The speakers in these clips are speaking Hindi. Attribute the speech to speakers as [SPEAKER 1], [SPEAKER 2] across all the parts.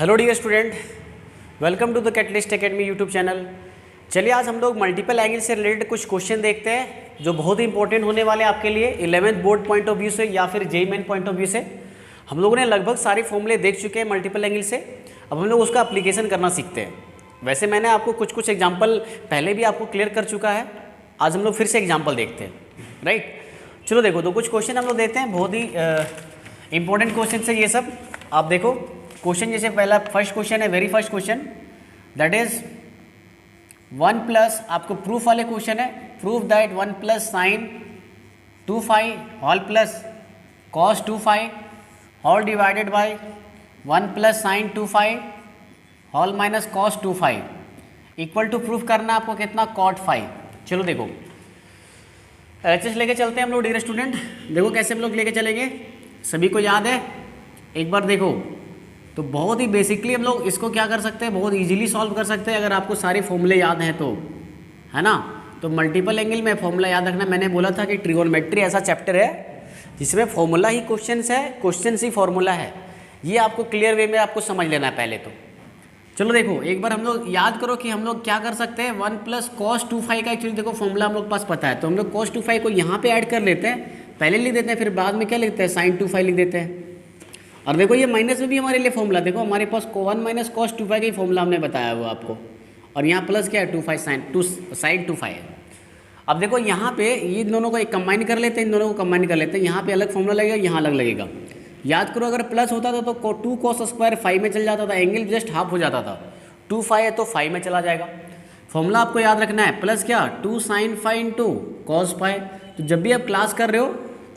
[SPEAKER 1] Hello dear student, welcome to the catalyst academy YouTube channel. चलिए आज हम लोग मल्टीपल एंगल से रिलेटेड कुछ क्वेश्चन देखते हैं जो बहुत ही इंपॉर्टेंट होने वाले हैं आपके लिए 11th board point of view से या फिर JEE main point of view से। हम लोगों ने लगभग सारे फॉर्मूले देख चुके हैं मल्टीपल एंगल से। अब हम लोग उसका एप्लीकेशन करना सीखते हैं। वैसे मैंने आपको कुछ एग्जाम्पल पहले भी आपको क्लियर कर चुका है, आज हम लोग फिर से एग्जाम्पल देखते हैं, राइट। चलो देखो, तो कुछ क्वेश्चन हम लोग देते हैं, बहुत ही इंपॉर्टेंट क्वेश्चन है ये सब। आप देखो क्वेश्चन, जैसे पहला फर्स्ट क्वेश्चन है, very first question, that is 1 plus, आपको प्रूफ वाले क्वेश्चन है, proof that 1 plus sine 2 phi whole plus cos 2 phi whole divided by 1 plus sine 2 phi whole minus cos 2 phi equal to proof करना आपको कितना, कॉट फाई। चलो देखो एलएचएस लेके चलते हैं हम लोग डियर स्टूडेंट। देखो कैसे हम लोग लेके चलेंगे, सभी को याद है, एक बार देखो। तो बहुत ही बेसिकली हम लोग इसको क्या कर सकते हैं, बहुत इजीली सॉल्व कर सकते हैं अगर आपको सारे फॉर्मूले याद हैं तो, है ना। तो मल्टीपल एंगल में फॉर्मूला याद रखना। मैंने बोला था कि ट्रिगोनोमेट्री ऐसा चैप्टर है जिसमें फॉर्मूला ही क्वेश्चंस है, क्वेश्चंस ही फॉर्मूला है। ये आपको क्लियर वे में आपको समझ लेना है पहले तो। चलो देखो एक बार हम लोग याद करो कि हम लोग क्या कर सकते हैं, 1 प्लस कॉस 2 फाई का एक्चुअली देखो फॉर्मूला हम लोग पास पता है, तो हम लोग कॉस 2 फाई को यहाँ पे ऐड कर लेते हैं, पहले लिख देते हैं, फिर बाद में क्या लिखते हैं, साइन 2 फाई लिख देते हैं। और देखो ये माइनस में भी हमारे लिए फॉर्मूला, देखो हमारे पास 1 माइनस कॉस 2 फाई का ही फॉर्मूला हमने बताया हुआ आपको, और यहाँ प्लस क्या है 2 फाई साइन 2 फाई है। अब देखो यहाँ पे ये दोनों को एक कंबाइन कर लेते हैं, इन दोनों को कंबाइन कर लेते हैं, यहाँ पे अलग फॉर्मूला लगेगा, यहाँ अलग लगेगा। याद करो अगर प्लस होता था तो 2 कॉस स्क्वायर 5 में चल जाता था, एंगल जस्ट हाफ हो जाता था। 2 फाई है तो 5 में चला जाएगा। फॉर्मूला आपको याद रखना है, प्लस क्या 2 sine phi into cos phi. तो जब भी आप क्लास कर रहे हो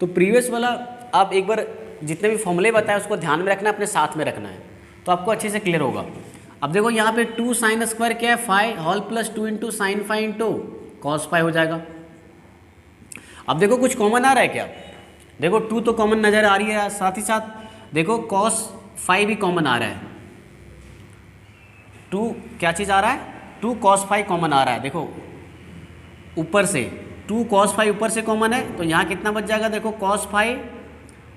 [SPEAKER 1] तो प्रीवियस वाला आप एक बार जितने भी फॉर्मूले बताए उसको ध्यान में रखना है, अपने साथ में रखना है, तो आपको अच्छे से क्लियर होगा। अब देखो यहाँ पे 2 साइन स्क्वायर क्या है, phi whole plus 2 into sine phi into cos phi हो जाएगा। अब देखो कुछ कॉमन आ रहा है क्या, देखो 2 तो कॉमन नज़र आ रही है, साथ ही साथ देखो कॉस फाई भी कॉमन आ रहा है। 2 क्या चीज़ आ रहा है, 2 कॉस फाई कॉमन आ रहा है। देखो ऊपर से 2 कॉस फाई ऊपर से कॉमन है, तो यहाँ कितना बच जाएगा, देखो कॉस फाई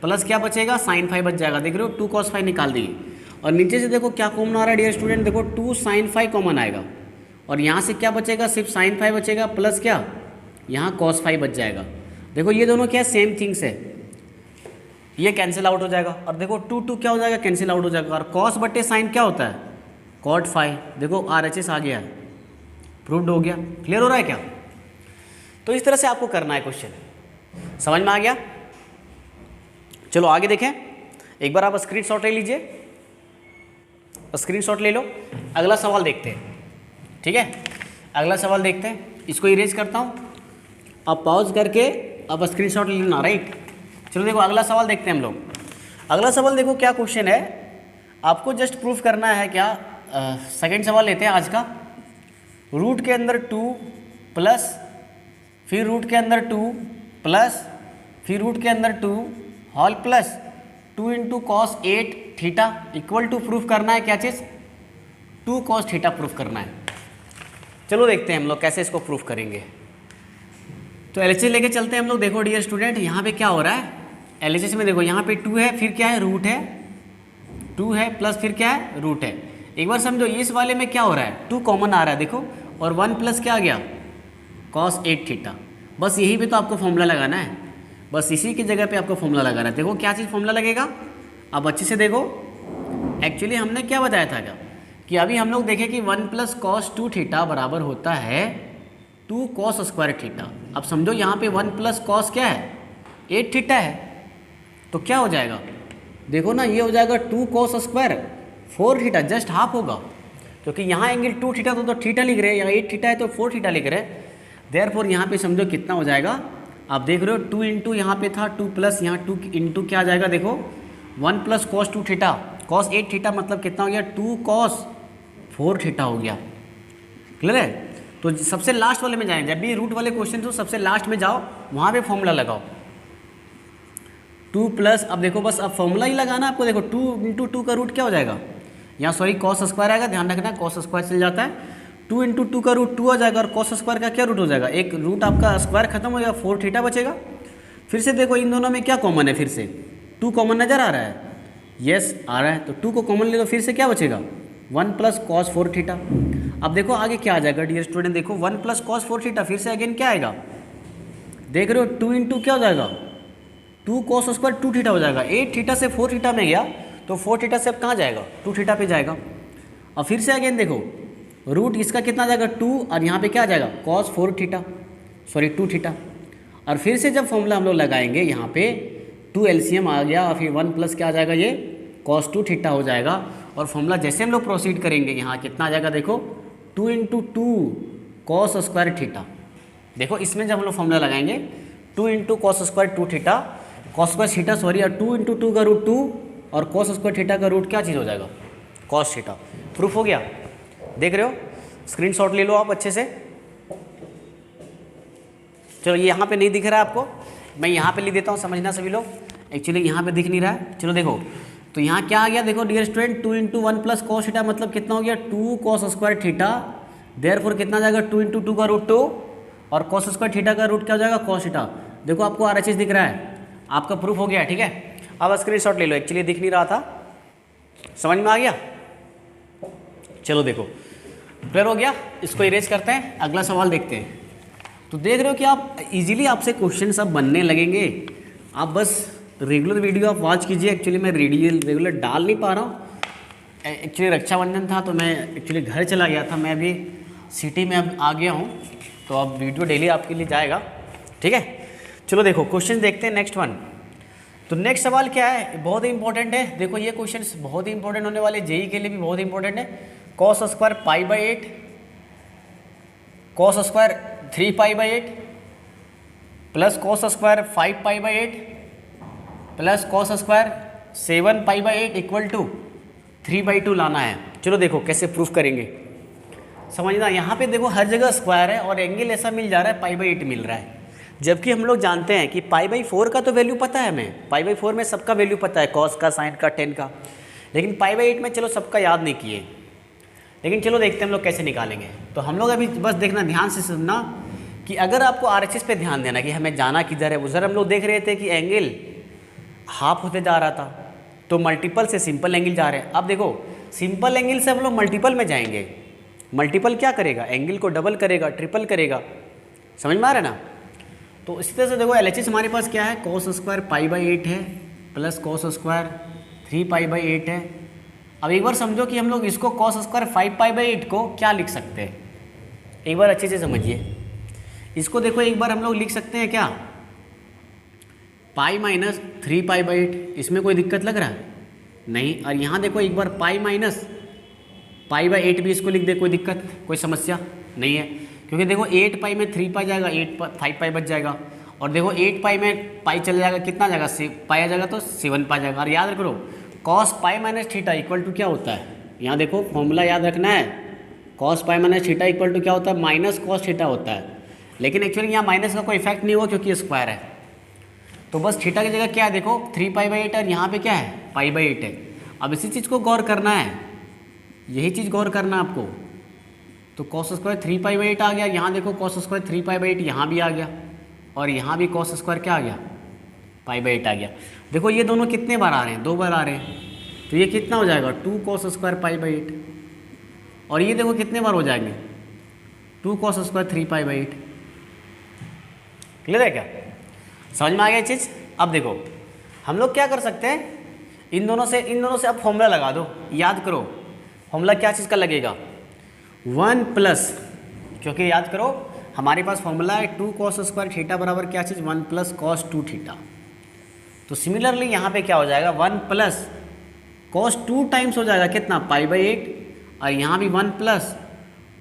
[SPEAKER 1] प्लस क्या बचेगा, साइन फाई बच जाएगा। देख रहे हो 2 कॉस फाई निकाल दिए, और नीचे से देखो क्या कॉमन आ रहा है डियर स्टूडेंट, देखो 2 साइन फाई कॉमन आएगा, और यहाँ से क्या बचेगा, सिर्फ साइन फाई बचेगा, प्लस क्या यहाँ कॉस फाई बच जाएगा। देखो ये दोनों क्या सेम थिंग्स है, ये कैंसिल आउट हो जाएगा, और देखो 2 क्या हो जाएगा, कैंसिल आउट हो जाएगा, और कॉस बटे साइन क्या होता है, कॉट फाई। देखो RHS आ गया, प्रूव्ड हो गया। क्लियर हो रहा है क्या। तो इस तरह से आपको करना है क्वेश्चन, समझ में आ गया। चलो आगे देखें, एक बार आप स्क्रीनशॉट ले लीजिए, स्क्रीनशॉट ले लो। अगला सवाल देखते हैं, ठीक है, अगला सवाल देखते हैं। इसको इरेज करता हूँ, आप पॉज करके आप स्क्रीनशॉट ले लेना, राइट। चलो देखो अगला सवाल देखते हैं हम लोग। अगला सवाल देखो क्या क्वेश्चन है, आपको जस्ट प्रूफ करना है क्या। सेकंड सवाल लेते हैं आज का। रूट के अंदर 2 प्लस, फिर रूट के अंदर 2 प्लस, फिर रूट के अंदर 2 whole plus 2 into cos 8 theta equal to proof करना है क्या चीज़, 2 कॉस थीटा प्रूफ करना है। चलो देखते हैं हम लोग कैसे इसको प्रूफ करेंगे। तो एलएचएस लेके चलते हैं हम लोग। देखो डियर स्टूडेंट यहाँ पे क्या हो रहा है, एलएचएस में देखो यहाँ पे 2 है, फिर क्या है रूट है, 2 है प्लस फिर क्या है रूट है। एक बार समझो इस वाले में क्या हो रहा है, 2 कॉमन आ रहा है देखो, और 1 प्लस क्या आ गया, कॉस 8 थीटा। बस यही पे तो आपको फॉर्मूला लगाना है, बस इसी की जगह पे आपको फॉर्मूला लगाना है। देखो क्या चीज़ फॉर्मूला लगेगा, अब अच्छे से देखो। एक्चुअली हमने क्या बताया था क्या, कि अभी हम लोग देखें कि 1 प्लस कॉस 2 थीटा बराबर होता है 2 कॉस स्क्वायर थीटा। अब समझो यहाँ पे 1 प्लस कॉस क्या है, 8 थीटा है, तो क्या हो जाएगा, देखो ना ये हो जाएगा 2 cos square 4 theta, just half होगा, क्योंकि यहाँ एंगल 2 थीटा तो थीटा लिख रहे हैं, यहाँ 8 थीटा है तो 4 थीटा लिख रहे हैं। देयरफॉर यहाँ पे समझो कितना हो जाएगा, आप देख रहे हो 2 इंटू यहाँ पे था 2 प्लस यहाँ 2 इंटू क्या आ जाएगा, देखो 1 plus cos 2 theta cos 8 theta मतलब कितना हो गया, 2 कॉस 4 थीटा हो गया। क्लियर है। तो सबसे लास्ट वाले में जाएं, जब भी रूट वाले क्वेश्चन हो सबसे लास्ट में जाओ, वहाँ पे फॉर्मूला लगाओ 2 प्लस। अब देखो बस अब फॉर्मूला ही लगाना आपको। देखो 2 इंटू 2 का रूट क्या हो जाएगा, यहाँ सॉरी कॉस स्क्वायर आएगा, ध्यान रखना कॉस स्क्वायर चल जाता है। 2 इंटू 2 का रूट 2 आ जाएगा, और कॉस स्क्वायर का क्या रूट हो जाएगा, एक रूट आपका स्क्वायर खत्म हो जाएगा, 4 थीटा बचेगा। फिर से देखो इन दोनों में क्या कॉमन है, फिर से 2 कॉमन नज़र आ रहा है, यस आ रहा है, तो 2 को कॉमन ले लो, फिर से क्या बचेगा 1 प्लस कॉस 4 थीटा। अब देखो आगे क्या आ जाएगा डियर स्टूडेंट, देखो 1 प्लस कॉस 4 थीटा, फिर से अगेन क्या आएगा, देख रहे हो 2 इंटू क्या हो जाएगा 2 कॉस स्क्वायर 2 थीटा हो जाएगा। 8 थीटा से 4 थीटा में गया, तो 4 थीटा से अब कहाँ जाएगा 2 थीटा पे जाएगा। और फिर से अगेन देखो रूट इसका कितना आ जाएगा 2, और यहाँ पे क्या आ जाएगा कॉस 4 थीटा, सॉरी 2 थीटा। और फिर से जब फॉर्मूला हम लोग लगाएंगे यहाँ पे 2 एलसीएम आ गया, और फिर 1 प्लस क्या आ जाएगा ये कॉस 2 थीटा हो जाएगा। और फॉर्मूला जैसे हम लोग प्रोसीड करेंगे यहाँ कितना आ जाएगा, देखो 2 इंटू 2 कॉस स्क्वायर थीटा। देखो इसमें जब हम लोग फॉर्मूला लगाएंगे 2 into cos square 2 theta, cos square theta sorry, और 2 इंटू 2 का रूट 2, और कॉस स्क्वायर थीटा का रूट क्या चीज़ हो जाएगा कॉस थीटा। प्रूफ हो गया, देख रहे हो, स्क्रीनशॉट ले लो आप अच्छे से। चलो ये यहाँ पे नहीं दिख रहा है आपको, मैं यहाँ पे लिख देता हूँ, समझना सभी लोग, एक्चुअली यहाँ पे दिख नहीं रहा है। चलो देखो, तो यहाँ क्या आ गया, देखो dear student 2 into 1 plus cos theta मतलब कितना हो गया 2 कॉस स्क्वायर थीटा, देयरफॉर कितना जाएगा 2 इंटू 2 का रूट 2, और कॉस स्क्वायर थीटा का रूट क्या हो जाएगा कॉस थीटा। देखो आपको RHS दिख रहा है, आपका प्रूफ हो गया, ठीक है। अब स्क्रीनशॉट ले लो, एक्चुअली दिख नहीं रहा था, समझ में आ गया। चलो देखो क्लियर हो गया, इसको इरेज करते हैं, अगला सवाल देखते हैं। तो देख रहे हो कि आप इजीली आपसे क्वेश्चन सब बनने लगेंगे, आप बस रेगुलर वीडियो आप वॉच कीजिए। एक्चुअली मैं रेगुलर डाल नहीं पा रहा हूँ, एक्चुअली रक्षाबंधन था तो मैं एक्चुअली घर चला गया था, मैं अभी सिटी में अब आ गया हूँ, तो अब वीडियो डेली आपके लिए जाएगा, ठीक है। चलो देखो क्वेश्चन देखते हैं नेक्स्ट वन। तो नेक्स्ट सवाल क्या है, बहुत ही इंपॉर्टेंट है, देखो ये क्वेश्चन बहुत ही इंपॉर्टेंट होने वाले, जेई के लिए भी बहुत इंपॉर्टेंट है। Cos square pi by 8, cos square 3 pi by 8 plus cos square 5 pi by 8 plus cos square 7 pi by 8 equal to 3/2 लाना है। चलो देखो कैसे प्रूफ करेंगे, समझना। यहाँ पे देखो हर जगह स्क्वायर है और एंगल ऐसा मिल जा रहा है पाई बाई 8 मिल रहा है, जबकि हम लोग जानते हैं कि पाई बाई 4 का तो वैल्यू पता है हमें, पाई बाई 4 में सबका वैल्यू पता है, कॉस का, साइन का, टेन का, लेकिन पाई बाई 8 में चलो सबका याद नहीं किए, लेकिन चलो देखते हैं हम लोग कैसे निकालेंगे। तो हम लोग अभी बस देखना, ध्यान से सुनना कि अगर आपको RHS पे ध्यान देना कि हमें जाना किधर है। उधर हम लोग देख रहे थे कि एंगल हाफ होते जा रहा था, तो मल्टीपल से सिंपल एंगल जा रहे हैं। अब देखो सिंपल एंगल से हम लोग मल्टीपल में जाएंगे, मल्टीपल क्या करेगा, एंगल को डबल करेगा, ट्रिपल करेगा, समझ में आ रहा है ना। तो इसी तरह से देखो LHS हमारे पास क्या है, कॉस स्क्वायर पाई बाई 8 है plus cos square 3 pi by 8 है। अब एक बार समझो कि हम लोग इसको कॉस स्क्वायर 5 पाई बाई 8 को क्या लिख सकते हैं, एक बार अच्छे से समझिए इसको। देखो एक बार हम लोग लिख सकते हैं क्या, पाई माइनस 3 पाई बाई 8, इसमें कोई दिक्कत लग रहा है नहीं। और यहाँ देखो एक बार पाई माइनस पाई बाई 8 भी इसको लिख दे, कोई दिक्कत, कोई समस्या नहीं है, क्योंकि देखो 8 पाई में 3 पाई जाएगा, 5 पाई बच जाएगा, और देखो 8 पाई में पाई चला जाएगा, कितना जाएगा पाई आ जाएगा, तो 7 पाई जाएगा। और याद रखो cos pi minus theta equal to क्या होता है, यहाँ देखो फॉर्मूला याद रखना है, cos pi minus theta equal to क्या होता है, माइनस कॉस थीटा होता है। लेकिन एक्चुअली यहाँ माइनस का कोई इफेक्ट नहीं हुआ क्योंकि स्क्वायर है, तो बस थीटा की जगह क्या है, देखो 3 पाई बाई 8 और यहाँ पे क्या है पाई बाई 8 है। अब इसी चीज़ को गौर करना है, यही चीज़ गौर करना है आपको। तो कॉस स्क्वायर 3 पाई बाई 8 आ गया, यहाँ देखो कॉस स्क्वायर 3 पाई बाई 8 यहाँ भी आ गया, और यहाँ भी कॉस स्क्वायर क्या आ गया पाई बाई 8 आ गया। देखो ये दोनों कितने बार आ रहे हैं, 2 बार आ रहे हैं, तो ये कितना हो जाएगा 2 कॉस स्क्वायर पाई बाई 8, और ये देखो कितने बार हो जाएंगे 2 cos square 3 pi by 8। Clear है क्या, समझ में आ गया चीज़। अब देखो हम लोग क्या कर सकते हैं, इन दोनों से अब फॉर्मूला लगा दो, याद करो फॉर्मूला क्या चीज़ का लगेगा 1 प्लस, क्योंकि याद करो हमारे पास फॉर्मूला है 2 कॉस स्क्वायर थीटा बराबर क्या चीज़ 1 प्लस कॉस 2 थीटा। तो सिमिलरली यहाँ पे क्या हो जाएगा 1 प्लस कॉस 2 टाइम्स हो जाएगा कितना पाई बाई 8, और यहाँ भी 1 प्लस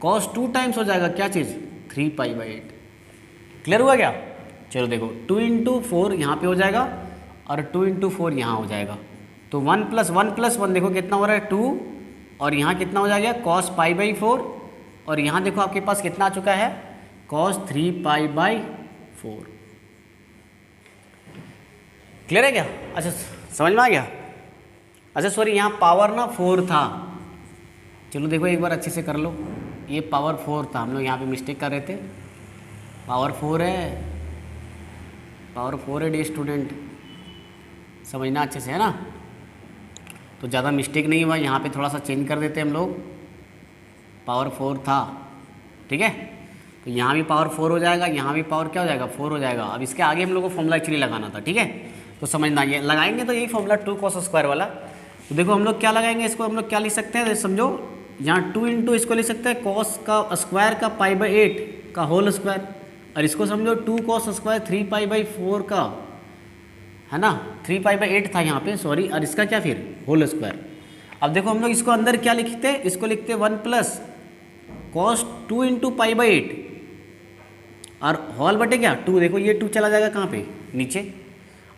[SPEAKER 1] कॉस 2 टाइम्स हो जाएगा क्या चीज़ 3 पाई बाई 8। क्लियर हुआ क्या। चलो देखो 2 इंटू 4 यहाँ पे हो जाएगा, और 2 इंटू 4 यहाँ हो जाएगा, तो 1 प्लस 1 देखो कितना हो रहा है 2, और यहाँ कितना हो जाएगा कॉस पाई बाई 4, और यहाँ देखो आपके पास कितना आ चुका है कॉस 3 पाई बाई 4। क्लियर है क्या, अच्छा समझ में आ गया। अच्छा सॉरी यहाँ पावर ना 4 था, चलो देखो एक बार अच्छे से कर लो, ये पावर 4 था, हम लोग यहाँ पे मिस्टेक कर रहे थे, पावर 4 है डे स्टूडेंट, समझना अच्छे से है ना। तो ज़्यादा मिस्टेक नहीं हुआ, यहाँ पे थोड़ा सा चेंज कर देते हम लोग, पावर 4 था, ठीक है। तो यहाँ भी पावर 4 हो जाएगा, यहाँ भी पावर क्या हो जाएगा 4 हो जाएगा। अब इसके आगे हम लोग को फॉर्मूला एक्चुअली लगाना था, ठीक है। तो समझना, ये लगाएंगे तो यही फॉर्मूला 2 cos स्क्वायर वाला। तो देखो हम लोग क्या लगाएंगे, इसको हम लोग क्या लिख सकते हैं, समझो यहाँ 2 इंटू इसको लिख सकते हैं कॉस का स्क्वायर का π/8 का होल स्क्वायर, और इसको समझो 2 cos स्क्वायर 3π/4 का, है ना, 3π/8 था यहाँ पे, सॉरी, और इसका क्या फिर होल स्क्वायर। अब देखो हम लोग इसको अंदर क्या लिखते हैं, इसको लिखते हैं 1 प्लस cos 2 इंटू π/8 और हॉल बटे क्या 2, देखो ये 2 चला जाएगा कहाँ पे नीचे,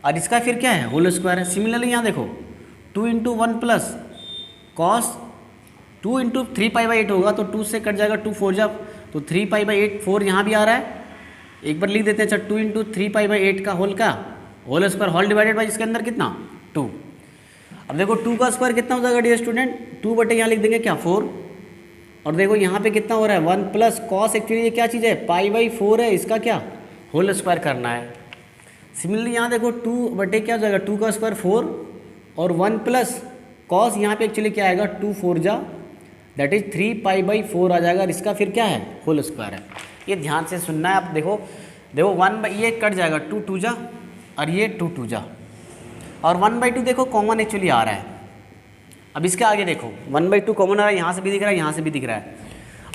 [SPEAKER 1] और इसका फिर क्या है होल स्क्वायर है। सिमिलरली यहाँ देखो 2 इंटू 1 प्लस कॉस 2 इंटू 3π/8 होगा, तो 2 से कट जाएगा, 2 4 जा, तो 3π/8 4 यहाँ भी आ रहा है, एक बार लिख देते हैं। अच्छा 2 इंटू 3π/8 का whole square, whole divided by इसके अंदर कितना 2। अब देखो 2 का स्क्वायर कितना हो जाएगा डियर स्टूडेंट, 2 बटे यहाँ लिख देंगे क्या 4, और देखो यहाँ पे कितना हो रहा है 1 प्लस कॉस, एक्चुअली ये क्या चीज़ है π/4 है, इसका क्या होल स्क्वायर करना है। सिमिलरली यहाँ देखो 2 बटे क्या हो जाएगा 2 का स्क्वायर 4 और 1 प्लस कॉस, यहाँ पे एक्चुअली क्या आएगा 2 4 जा, दैट इज 3π/4 आ जाएगा, और इसका फिर क्या है होल स्क्वायर है। ये ध्यान से सुनना है। आप देखो 1 ये कट जाएगा 2 2 जा, और ये 2 2 जा, और 1/2 देखो कॉमन एक्चुअली आ रहा है। अब इसके आगे देखो 1/2 कॉमन आ रहा है, यहाँ से भी दिख रहा है, यहाँ से भी दिख रहा है।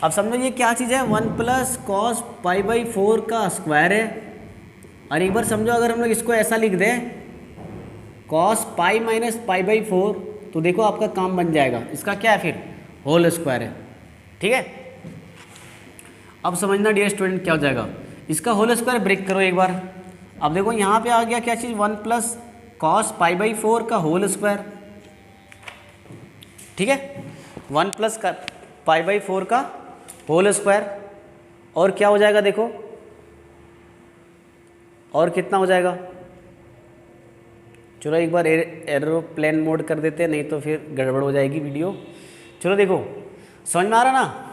[SPEAKER 1] अब समझो ये क्या चीज़ है, 1 प्लस कॉस π/4 का स्क्वायर है, और एक बार समझो अगर हम लोग इसको ऐसा लिख दें कॉस पाई माइनस π/4, तो देखो आपका काम बन जाएगा, इसका क्या है फिर होल स्क्वायर है, ठीक है। अब समझना डियर स्टूडेंट क्या हो जाएगा, इसका होल स्क्वायर ब्रेक करो एक बार। अब देखो यहाँ पे आ गया क्या चीज़ 1 प्लस कॉस π/4 का होल स्क्वायर, ठीक है, 1 प्लस π/4 का होल स्क्वायर, और क्या हो जाएगा देखो, और कितना हो जाएगा, चलो एक बार एरोप्लेन मोड कर देते हैं, नहीं तो फिर गड़बड़ हो जाएगी वीडियो। चलो देखो समझ में आ रहा ना,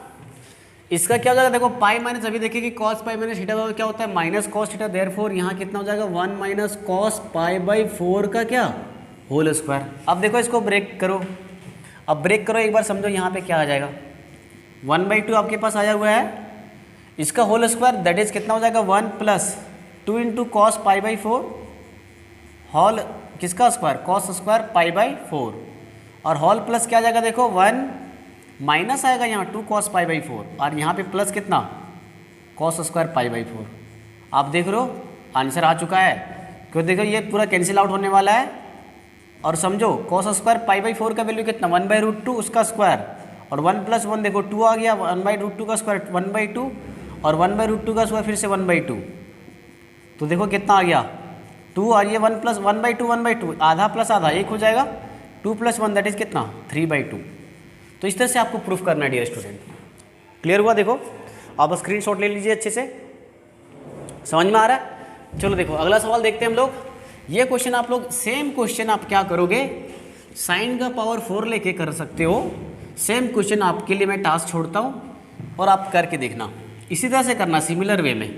[SPEAKER 1] इसका क्या हो जाएगा देखो पाई माइनस, अभी देखिए कि कॉस पाई माइनस थीटा क्या होता है माइनस कॉस थीटा, देयरफॉर यहाँ कितना हो जाएगा 1 माइनस कॉस π/4 का क्या होल स्क्वायर। अब देखो इसको ब्रेक करो, अब ब्रेक करो एक बार, समझो यहाँ पे क्या आ जाएगा 1/2 आपके पास आया हुआ है, इसका होल स्क्वायर दैट इज कितना हो जाएगा 1 प्लस 2 इंटू कॉस π/4 हॉल किसका स्क्वायर कॉस स्क्वायर π/4, और हॉल प्लस क्या आ जाएगा देखो 1 माइनस आएगा यहाँ 2 cos π/4, और यहाँ पे प्लस कितना cos स्क्वायर π/4। आप देख रहे हो आंसर आ चुका है, क्यों देखो ये पूरा कैंसिल आउट होने वाला है, और समझो cos स्क्वायर π/4 का वैल्यू कितना 1/√2 उसका स्क्वायर, और 1 प्लस 1 देखो 2 आ गया, 1/√2 का स्क्वायर 1/2, और 1/√2 का स्क्वायर फिर से 1/2, तो देखो कितना आ गया 2, और ये 1 प्लस 1/2 आधा प्लस आधा 1 हो जाएगा, 2 प्लस 1 दैट इज कितना 3/2। तो इस तरह से आपको प्रूफ करना है डियर स्टूडेंट, क्लियर हुआ। देखो आप स्क्रीनशॉट ले लीजिए अच्छे से, समझ में आ रहा है। चलो देखो अगला सवाल देखते हैं हम लोग। ये क्वेश्चन आप लोग सेम क्वेश्चन आप क्या करोगे, साइन का पावर 4 लेके कर सकते हो। सेम क्वेश्चन आपके लिए मैं टास्क छोड़ता हूँ और आप करके देखना, इसी तरह से करना सिमिलर वे में,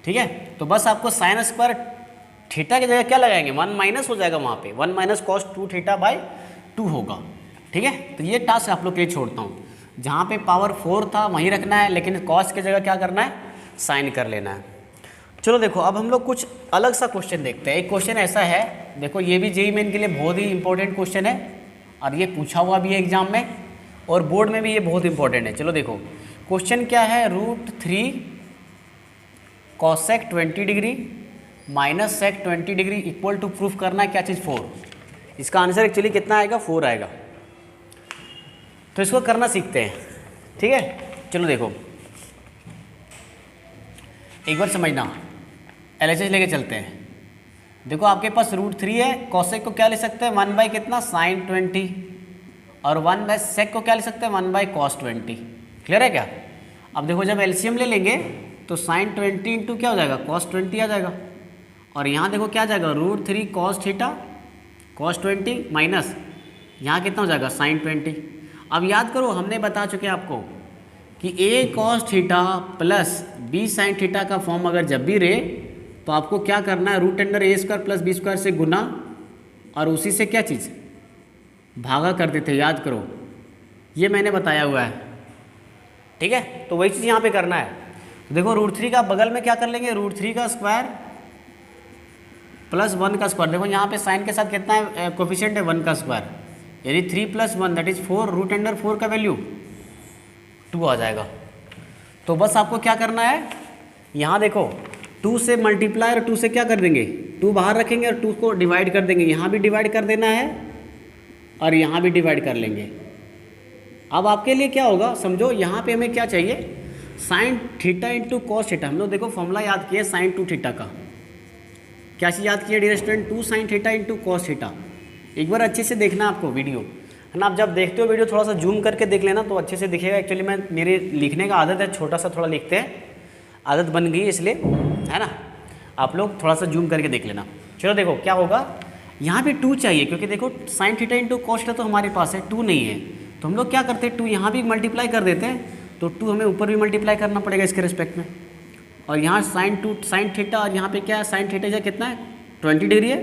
[SPEAKER 1] ठीक है। तो बस आपको साइन स्क्वायर थीटा की जगह क्या लगाएंगे 1 माइनस हो जाएगा, वहाँ पे 1 माइनस कॉस 2 θ/2 होगा, ठीक है। तो ये टास्क आप लोग के लिए छोड़ता हूँ, जहाँ पे पावर 4 था वहीं रखना है, लेकिन कॉस की जगह क्या करना है साइन कर लेना है। चलो देखो अब हम लोग कुछ अलग सा क्वेश्चन देखते हैं। एक क्वेश्चन ऐसा है, देखो ये भी जेईई मेन के लिए बहुत ही इंपॉर्टेंट क्वेश्चन है, और ये पूछा हुआ भी है एग्जाम में, और बोर्ड में भी ये बहुत इंपॉर्टेंट है। चलो देखो क्वेश्चन क्या है, √3 cosec 20 degree minus sec 20 degree equal to proof करना है क्या चीज़ 4। इसका आंसर एक्चुअली कितना आएगा 4 आएगा। तो इसको करना सीखते हैं, ठीक है। चलो देखो एक बार समझना, LHS लेके चलते हैं। देखो आपके पास √3 है, कॉसेक को क्या ले सकते हैं 1 बाई कितना साइन 20, और 1 बाई सेक को क्या ले सकते हैं 1 बाई कॉस 20। क्लियर है क्या। अब देखो जब एलसीएम ले लेंगे तो साइन 20 इंटू क्या हो जाएगा कॉस 20 आ जाएगा, और यहाँ देखो क्या आ जाएगा √3 cos थीटा cos 20 माइनस यहाँ कितना हो जाएगा साइन 20। अब याद करो हमने बता चुके हैं आपको कि a cos theta plus b sine theta का फॉर्म अगर जब भी रहे तो आपको क्या करना है √a² प्लस b² से गुना, और उसी से क्या चीज़ भागा करते थे, याद करो, ये मैंने बताया हुआ है, ठीक है। तो वही चीज़ यहाँ पे करना है। तो देखो √3 का बगल में क्या कर लेंगे, √3 का स्क्वायर प्लस 1 का स्क्वायर। देखो यहाँ पे साइन के साथ कितना है, कोफिशिएंट है 1 का स्क्वायर, यानी 3 + 1 दैट इज 4, √4 का वैल्यू 2 आ जाएगा। तो बस आपको क्या करना है, यहाँ देखो 2 से मल्टीप्लाई और 2 से क्या कर देंगे, 2 बाहर रखेंगे और 2 को डिवाइड कर देंगे, यहाँ भी डिवाइड कर देना है और यहाँ भी डिवाइड कर लेंगे। अब आपके लिए क्या होगा समझो, यहाँ पे हमें क्या चाहिए, sine theta into cos theta. हम लोग देखो फॉर्मूला याद किए साइन 2 थीटा का, क्या चीज़ याद किया dear student, 2 sin theta into cos theta. एक बार अच्छे से देखना आपको वीडियो, है ना। आप जब देखते हो वीडियो थोड़ा सा जूम करके देख लेना तो अच्छे से दिखेगा। एक्चुअली मैं मेरे लिखने का आदत है, छोटा सा थोड़ा लिखते हैं, आदत बन गई इसलिए, है ना। आप लोग थोड़ा सा जूम करके देख लेना। चलो देखो क्या होगा, यहाँ पे 2 चाहिए क्योंकि देखो sine theta into cos theta तो हमारे पास है, 2 नहीं है। तो हम लोग क्या करते हैं, 2 यहाँ भी मल्टीप्लाई कर देते हैं, तो 2 हमें ऊपर भी मल्टीप्लाई करना पड़ेगा इसके रिस्पेक्ट में। और यहाँ साइन थीटा और यहाँ पे क्या है, साइन थीटा जो कितना है 20 डिग्री है,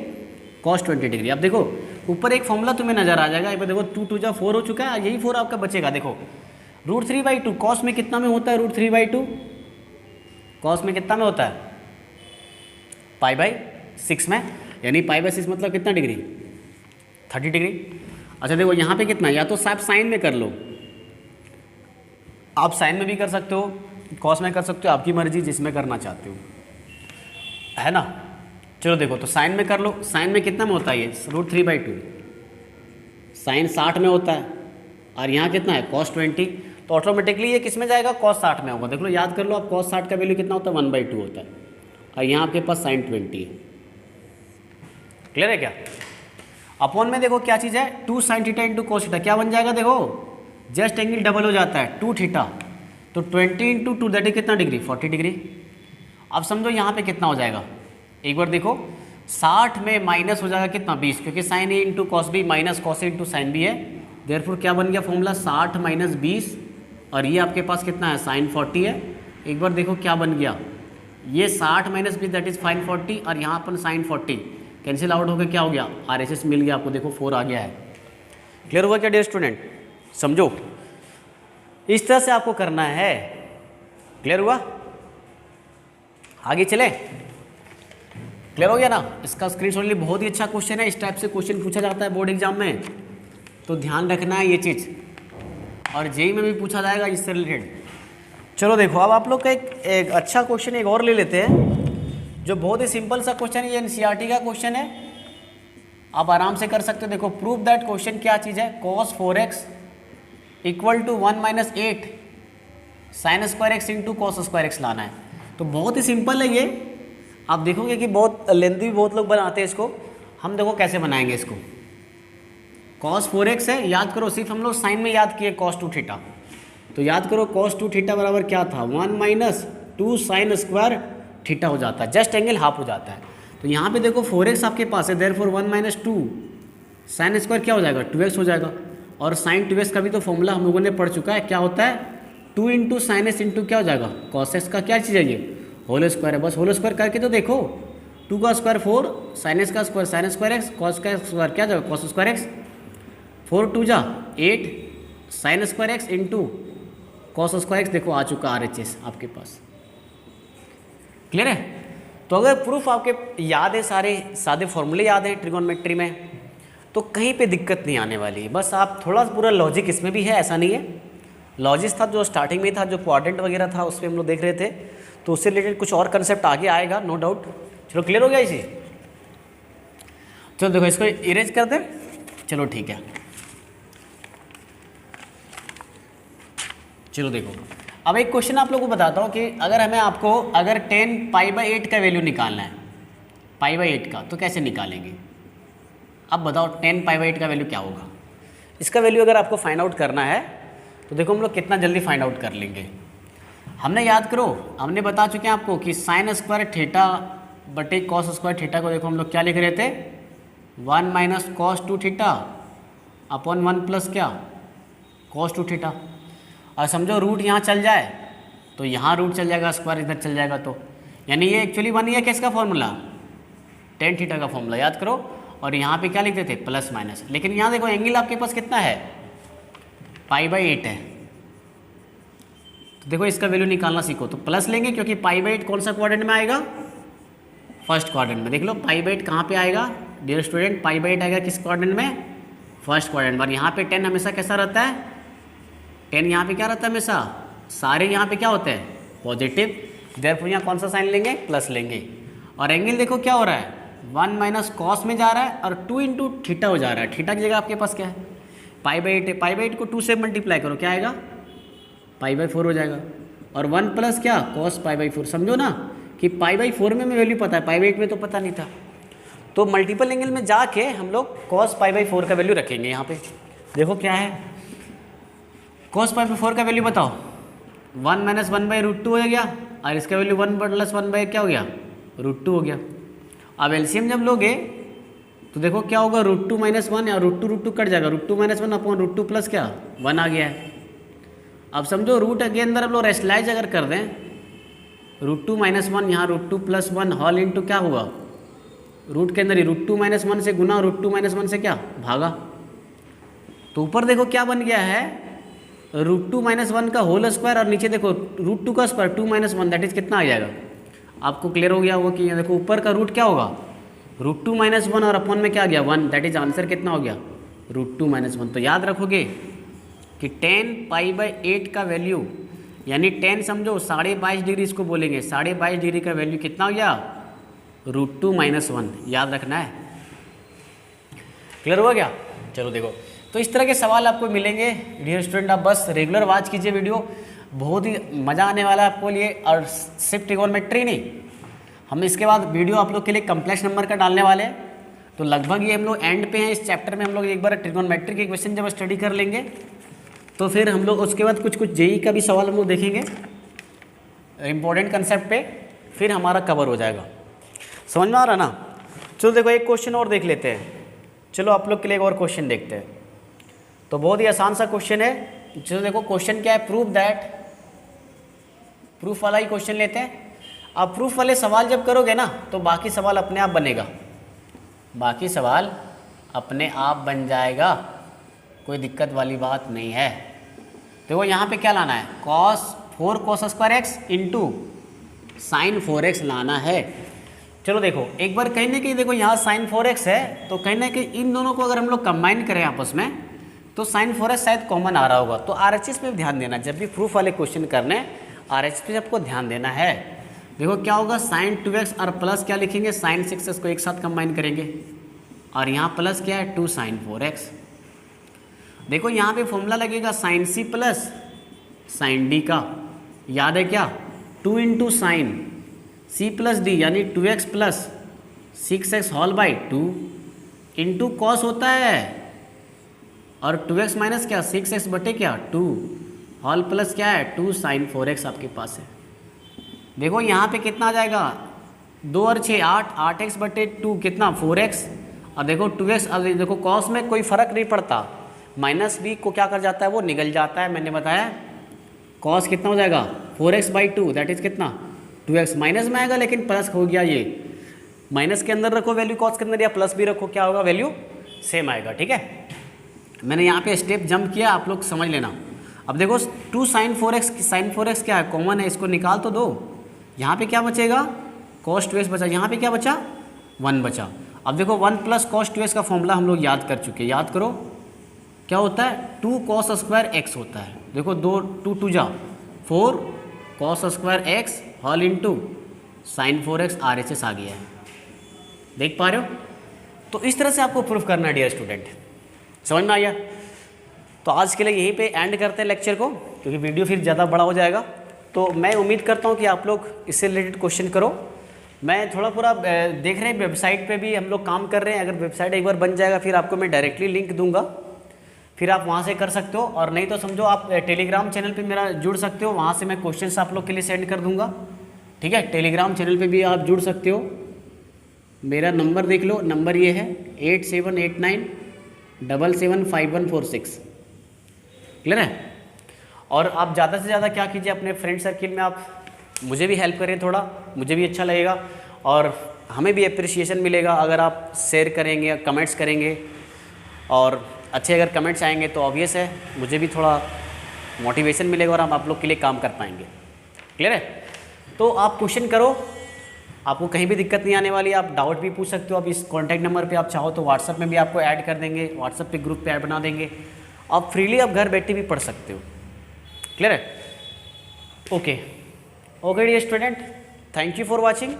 [SPEAKER 1] कॉस 20 डिग्री। अब देखो ऊपर एक फॉर्मूला तुम्हें नजर आ जाएगा, देखो 2 2 4 हो चुका है, यही 4 आपका बचेगा। देखो √3/2 कॉस में कितना में होता है, √3/2 कॉस में कितना में होता है, π/6 में, यानी π/6 मतलब कितना डिग्री, 30 डिग्री। अच्छा देखो यहाँ पे कितना, या तो आप साइन में कर लो, आप साइन में भी कर सकते हो, कॉस में कर सकते हो, आपकी मर्जी जिसमें करना चाहते हो, है ना। चलो देखो तो साइन में कर लो, साइन में कितना में होता है ये √3/2, साइन 60 में होता है और यहाँ कितना है cos 20, तो ऑटोमेटिकली ये किस में जाएगा, cos 60 में होगा। देख लो याद कर लो आप, cos 60 का वैल्यू कितना होता है 1/2 होता है, और यहाँ आपके पास sin 20 है। क्लियर है क्या। अपॉन में देखो क्या चीज़ है, 2 sin theta into cos theta, क्या बन जाएगा, देखो जस्ट एंगल डबल हो जाता है 2 थीटा, तो 20 × 2 दैट इज कितना डिग्री, 40 डिग्री। अब समझो यहाँ पे कितना हो जाएगा, एक बार देखो 60 में माइनस हो जाएगा कितना 20, क्योंकि sine A into cos B minus cos A into sine B है। देयरफॉर क्या बन गया फॉर्मूला, 60 - 20, और ये आपके पास कितना है साइन 40 है। एक बार देखो क्या बन गया, ये 60 - 20 दैट इज फाइन 40, और यहाँ पर साइन 40 कैंसिल आउट होकर क्या हो गया, RHS मिल गया आपको, देखो 4 आ गया है। क्लियर हुआ क्या डियर स्टूडेंट, समझो इस तरह से आपको करना है। क्लियर हुआ, आगे चले, क्लियर हो गया ना। इसका स्क्रीनशॉट लिए, बहुत ही अच्छा क्वेश्चन है, इस टाइप से क्वेश्चन पूछा जाता है बोर्ड एग्जाम में, तो ध्यान रखना है ये चीज़, और जेई में भी पूछा जाएगा इससे रिलेटेड। चलो देखो अब आप लोग का एक अच्छा क्वेश्चन एक और ले लेते हैं, जो बहुत ही सिंपल सा क्वेश्चन है, ये NCERT का क्वेश्चन है, आप आराम से कर सकते हो। देखो प्रूव दैट, क्वेश्चन क्या चीज़ है, cos 4x = 1 - 8 sin square x into cos square x लाना है। तो बहुत ही सिंपल है ये, आप देखोगे कि बहुत लेंथी भी बहुत लोग बनाते हैं इसको। हम देखो कैसे बनाएंगे इसको, cos 4x है, याद करो सिर्फ हम लोग साइन में याद किए cos 2 थीटा, तो याद करो cos 2 थीटा बराबर क्या था, 1 - 2 sin स्क्वायर थीटा हो जाता है, जस्ट एंगल हाफ हो जाता है। तो यहाँ पे देखो 4x आपके पास है, देयरफॉर 1 - 2 sin स्क्वायर क्या हो जाएगा 2x हो जाएगा, और sin 2x का भी तो फॉर्मूला हम लोगों ने पढ़ चुका है, क्या होता है 2 × sin s इंटू क्या हो जाएगा cos s का क्या चीज़ है ये होल स्क्वायर है, बस होल स्क्वायर करके तो देखो, 2 का स्क्वायर 4, sin s का square sin square x, cos का स्क्वायर क्या जाएगा cos square x, 4 × 2 = 8 sin square x into cos square x, देखो आ चुका RHS आपके पास। क्लियर है। तो अगर प्रूफ आपके याद है, सारे सादे फॉर्मूले याद हैं ट्रिगोनोमेट्री में, तो कहीं पे दिक्कत नहीं आने वाली। बस आप थोड़ा पूरा लॉजिक इसमें भी है, ऐसा नहीं है, लॉजिक था जो स्टार्टिंग में था, जो क्वाड्रेंट वगैरह था उस पर हम लोग देख रहे थे, तो उससे रिलेटेड कुछ और कंसेप्ट आगे आएगा नो डाउट। चलो क्लियर हो गया इसी, चलो देखो इसको इरेज कर दें, चलो ठीक है। चलो देखो अब एक क्वेश्चन आप लोगों को बताता हूँ कि अगर हमें आपको अगर 10 π/8 का वैल्यू निकालना है, π/8 का, तो कैसे निकालेंगे। अब बताओ 10 π/8 का वैल्यू क्या होगा। इसका वैल्यू अगर आपको फाइंड आउट करना है तो देखो हम लोग कितना जल्दी फाइंड आउट कर लेंगे। हमने याद करो, हमने बता चुके हैं आपको कि साइन स्क्वायर थीटा बटे कॉस स्क्वायर थीटा को देखो हम लोग क्या लिख रहे थे, 1 - cos 2 थीटा अपॉन 1 प्लस क्या cos 2 थीटा। और समझो रूट यहाँ चल जाए तो यहाँ रूट चल जाएगा, स्क्वायर इधर चल जाएगा, तो यानी ये एक्चुअली बन गया किसका फॉर्मूला, tan थीटा का फॉर्मूला, याद करो। और यहाँ पे क्या लिखते थे प्लस माइनस। लेकिन यहाँ देखो एंगल आपके पास कितना है, π/8 है। तो देखो इसका वैल्यू निकालना सीखो, तो प्लस लेंगे क्योंकि π/8 कौन सा क्वाड्रेंट में आएगा, फर्स्ट क्वाड्रेंट में। देख लो π/8 कहाँ पे आएगा डियर स्टूडेंट, π/8 आएगा किस क्वाड्रेंट में, फर्स्ट क्वाड्रेंट। और यहाँ पे 10 हमेशा कैसा रहता है, 10 यहाँ पे क्या रहता है हमेशा, सारे यहाँ पे क्या होते हैं पॉजिटिव, देयरफॉर यहाँ कौन सा साइन लेंगे, प्लस लेंगे। और एंगल देखो क्या हो रहा है, 1 माइनस कॉस में जा रहा है और 2 इंटू थीटा हो जा रहा है। थीटा की जगह आपके पास क्या है, π/8 है, π/8 को 2 से मल्टीप्लाई करो क्या आएगा, π/4 हो जाएगा। और 1 प्लस क्या cos π/4, समझो ना कि π/4 में वैल्यू पता है, π/8 में तो पता नहीं था। तो मल्टीपल एंगल में जाके हम लोग cos π/4 का वैल्यू रखेंगे। यहाँ पे देखो क्या है, cos π/4 का वैल्यू बताओ, 1 माइनस 1/√2 हो गया और इसका वैल्यू 1 प्लस 1 क्या हो गया, √2 हो गया। अब एलसीएम जब लोगे तो देखो क्या होगा, √2 माइनस 1 या √2 कट जाएगा, √2 माइनस 1 अपॉन √2 प्लस क्या 1 आ गया है। अब समझो रूट के अंदर हम लोग रेशनलाइज अगर कर दें, √2 माइनस 1 यहाँ √2 प्लस 1 हॉल इंटू क्या हुआ, रूट के अंदर ही √2 माइनस 1 से गुना, √2 माइनस 1 से क्या भागा। तो ऊपर देखो क्या बन गया है, √2 माइनस 1 का होल स्क्वायर और नीचे देखो √2 का स्क्वायर 2 माइनस 1 दैट इज कितना आ जाएगा। आपको क्लियर हो गया होगा कि यहाँ देखो ऊपर का रूट क्या होगा, √2 माइनस 1 और अपॉन में क्या आ गया 1, दैट इज आंसर कितना हो गया √2 माइनस 1। तो याद रखोगे कि 10 π/8 का वैल्यू यानी 10 समझो 22.5 डिग्री इसको बोलेंगे, 22.5 डिग्री का वैल्यू कितना हो गया √2 माइनस 1, याद रखना है। क्लियर हो गया। चलो देखो, तो इस तरह के सवाल आपको मिलेंगे डियर स्टूडेंट, आप बस रेगुलर वॉच कीजिए वीडियो, बहुत ही मज़ा आने वाला है आपको लिए। और सिर्फ ट्रिगोनोमेट्री नहीं, हम इसके बाद वीडियो आप लोग के लिए कम्प्लेक्स नंबर का डालने वाले हैं। तो लगभग ये हम लोग एंड पे हैं इस चैप्टर में। हम लोग एक बार ट्रिगोनोमेट्री के क्वेश्चन जब स्टडी कर लेंगे तो फिर हम लोग उसके बाद कुछ जेई का भी सवाल हम लोग देखेंगे इम्पोर्टेंट कंसेप्ट पे, फिर हमारा कवर हो जाएगा। समझ में आ रहा ना। चलो देखो एक क्वेश्चन और देख लेते हैं। चलो आप लोग के लिए एक और क्वेश्चन देखते हैं। तो बहुत ही आसान सा क्वेश्चन है। चलो देखो क्वेश्चन क्या है, प्रूफ दैट, प्रूफ वाला ही क्वेश्चन लेते हैं। आप प्रूफ वाले सवाल जब करोगे ना तो बाकी सवाल अपने आप बनेगा, बाकी सवाल अपने आप बन जाएगा, कोई दिक्कत वाली बात नहीं है। देखो यहाँ पे क्या लाना है,4 cos square x into sine 4x लाना है। चलो देखो एक बार कहीं ना कहीं देखो यहाँ साइन 4x है, तो कहीं ना कहीं इन दोनों को अगर हम लोग कंबाइन करें आपस में तो साइन 4x शायद कॉमन आ रहा होगा। तो RHS पे ध्यान देना, जब भी प्रूफ वाले क्वेश्चन करने RHS पे आपको ध्यान देना है। देखो क्या होगा, साइन 2x और प्लस क्या लिखेंगे, साइन 6x को एक साथ कंबाइन करेंगे और यहाँ प्लस क्या है 2 साइन 4x। देखो यहाँ पे फॉर्मूला लगेगा sine c plus sine d का, याद है क्या, 2 into sine c plus D यानी 2x plus 6x whole by 2 into cos होता है और 2x माइनस क्या 6x बटे क्या 2 होल प्लस क्या है 2 साइन 4x आपके पास है। देखो यहाँ पे कितना आ जाएगा, 2 और 6 8, 8x बटे 2 कितना 4x, और देखो 2x, अब देखो कॉस में कोई फ़र्क नहीं पड़ता, माइनस b को क्या कर जाता है वो निकल जाता है। मैंने बताया कॉस कितना हो जाएगा 4x बाई 2 दैट इज़ कितना 2x, माइनस में आएगा लेकिन प्लस हो गया, ये माइनस के अंदर रखो वैल्यू कॉस के अंदर या प्लस भी रखो क्या होगा वैल्यू सेम आएगा। ठीक है, मैंने यहाँ पे स्टेप जंप किया, आप लोग समझ लेना। अब देखो 2 साइन 4x क्या है कॉमन है, इसको निकाल तो दो। यहाँ पे क्या बचेगा cos 2x बचा, यहाँ पे क्या बचा 1 बचा। अब देखो 1 प्लस cos 2x का फॉर्मूला हम लोग याद कर चुके हैं, याद करो क्या होता है 2 cos स्क्वायर x होता है। देखो 2 2 जा 4 cos square x whole into sine 4x RHS आ गया है, देख पा रहे हो। तो इस तरह से आपको प्रूफ करना है डियर स्टूडेंट, समझ में आ गया। तो आज के लिए यहीं पे एंड करते हैं लेक्चर को, क्योंकि वीडियो फिर ज़्यादा बड़ा हो जाएगा। तो मैं उम्मीद करता हूँ कि आप लोग इससे रिलेटेड क्वेश्चन करो। मैं थोड़ा पूरा देख रहे हैं वेबसाइट पे भी हम लोग काम कर रहे हैं, अगर वेबसाइट एक बार बन जाएगा फिर आपको मैं डायरेक्टली लिंक दूंगा, फिर आप वहाँ से कर सकते हो। और नहीं तो समझो आप टेलीग्राम चैनल पे मेरा जुड़ सकते हो, वहाँ से मैं क्वेश्चंस आप लोग के लिए सेंड कर दूँगा। ठीक है, टेलीग्राम चैनल पे भी आप जुड़ सकते हो। मेरा नंबर देख लो, नंबर ये है 8789775146। क्लियर है। और आप ज़्यादा से ज़्यादा क्या कीजिए, अपने फ्रेंड सर्किल में आप मुझे भी हेल्प करें, थोड़ा मुझे भी अच्छा लगेगा। और हमें भी अप्रिसिएशन मिलेगा अगर आप शेयर करेंगे, कमेंट्स करेंगे, और अच्छे अगर कमेंट्स आएंगे तो ऑब्वियस है मुझे भी थोड़ा मोटिवेशन मिलेगा और हम आप लोग के लिए काम कर पाएंगे। क्लियर है? तो आप क्वेश्चन करो, आपको कहीं भी दिक्कत नहीं आने वाली, आप डाउट भी पूछ सकते हो। आप इस कॉन्टैक्ट नंबर पे आप चाहो तो व्हाट्सअप में भी आपको ऐड कर देंगे, व्हाट्सअप पे ग्रुप पे ऐड बना देंगे, आप फ्रीली आप घर बैठे भी पढ़ सकते हो। क्लियर है? Okay dear student, thank you for watching.